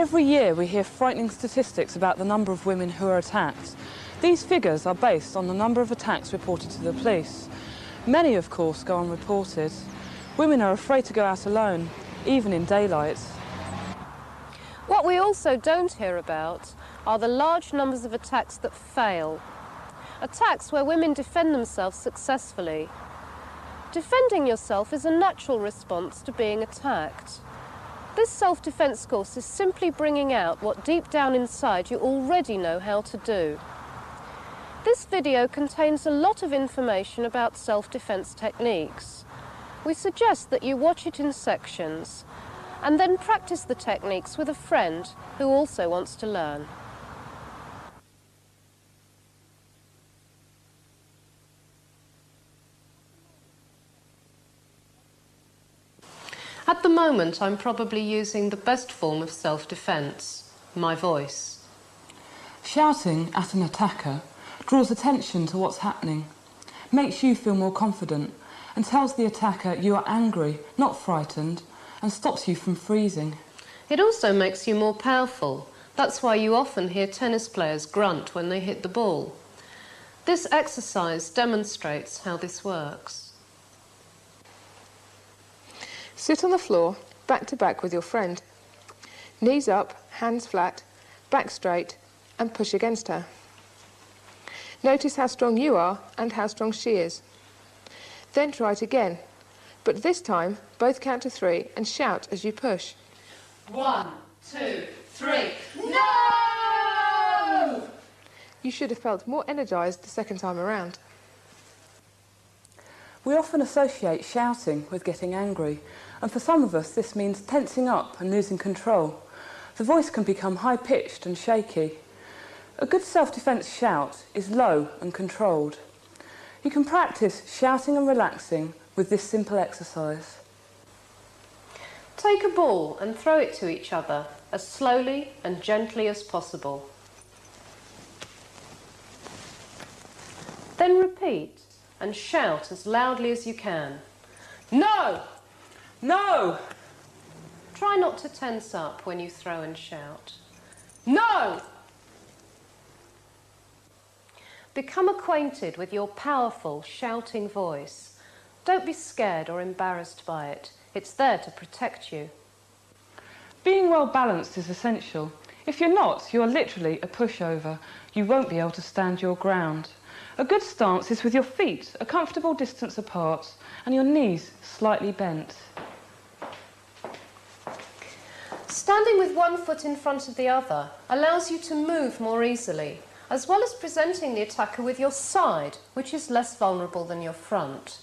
Every year we hear frightening statistics about the number of women who are attacked. These figures are based on the number of attacks reported to the police. Many, of course, go unreported. Women are afraid to go out alone, even in daylight. What we also don't hear about are the large numbers of attacks that fail. Attacks where women defend themselves successfully. Defending yourself is a natural response to being attacked. This self-defense course is simply bringing out what deep down inside you already know how to do. This video contains a lot of information about self-defense techniques. We suggest that you watch it in sections and then practice the techniques with a friend who also wants to learn. At the moment, I'm probably using the best form of self-defense, my voice. Shouting at an attacker draws attention to what's happening, makes you feel more confident, and tells the attacker you are angry, not frightened, and stops you from freezing. It also makes you more powerful. That's why you often hear tennis players grunt when they hit the ball. This exercise demonstrates how this works. Sit on the floor, back to back with your friend. Knees up, hands flat, back straight, and push against her. Notice how strong you are and how strong she is. Then try it again, but this time both count to 3 and shout as you push. 1, 2, 3, no! You should have felt more energised the second time around. We often associate shouting with getting angry, and for some of us this means tensing up and losing control. The voice can become high-pitched and shaky. A good self-defense shout is low and controlled. You can practice shouting and relaxing with this simple exercise. Take a ball and throw it to each other as slowly and gently as possible. Then repeat and shout as loudly as you can. No! No! Try not to tense up when you throw and shout. No! Become acquainted with your powerful, shouting voice. Don't be scared or embarrassed by it. It's there to protect you. Being well balanced is essential. If you're not, you are literally a pushover. You won't be able to stand your ground. A good stance is with your feet a comfortable distance apart and your knees slightly bent. Standing with one foot in front of the other allows you to move more easily, as well as presenting the attacker with your side, which is less vulnerable than your front.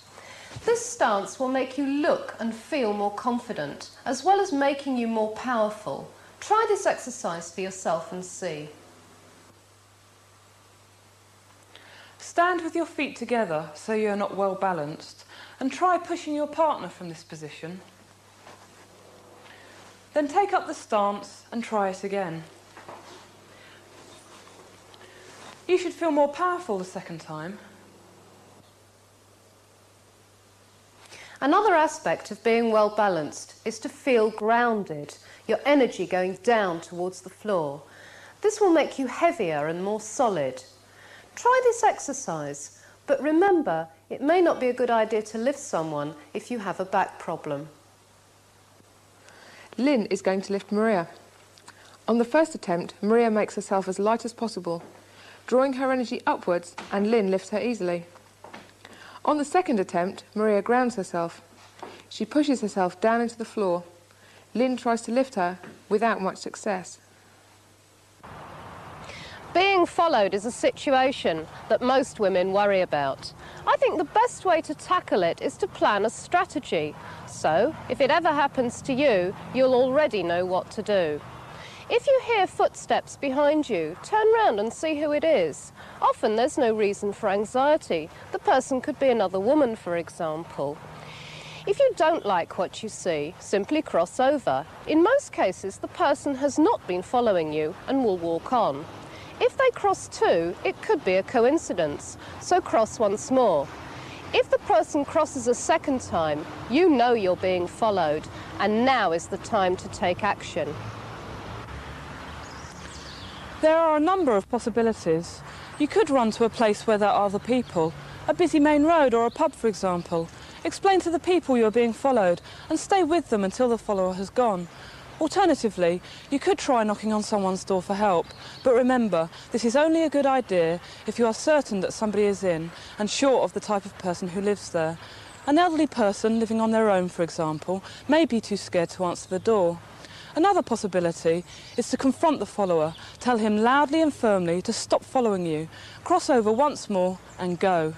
This stance will make you look and feel more confident, as well as making you more powerful. Try this exercise for yourself and see. Stand with your feet together so you are not well balanced, and try pushing your partner from this position. Then take up the stance and try it again. You should feel more powerful the second time. Another aspect of being well balanced is to feel grounded, your energy going down towards the floor. This will make you heavier and more solid. Try this exercise, but remember, it may not be a good idea to lift someone if you have a back problem. Lynn is going to lift Maria. On the first attempt, Maria makes herself as light as possible, drawing her energy upwards, and Lynn lifts her easily. On the second attempt, Maria grounds herself. She pushes herself down into the floor. Lynn tries to lift her without much success. Being followed is a situation that most women worry about. I think the best way to tackle it is to plan a strategy. So, if it ever happens to you, you'll already know what to do. If you hear footsteps behind you, turn round and see who it is. Often there's no reason for anxiety. The person could be another woman, for example. If you don't like what you see, simply cross over. In most cases, the person has not been following you and will walk on. If they cross too, it could be a coincidence, so cross once more. If the person crosses a second time, you know you're being followed, and now is the time to take action. There are a number of possibilities. You could run to a place where there are other people, a busy main road or a pub, for example. Explain to the people you are being followed and stay with them until the follower has gone. Alternatively, you could try knocking on someone's door for help, but remember, this is only a good idea if you are certain that somebody is in and sure of the type of person who lives there. An elderly person living on their own, for example, may be too scared to answer the door. Another possibility is to confront the follower, tell him loudly and firmly to stop following you, cross over once more and go.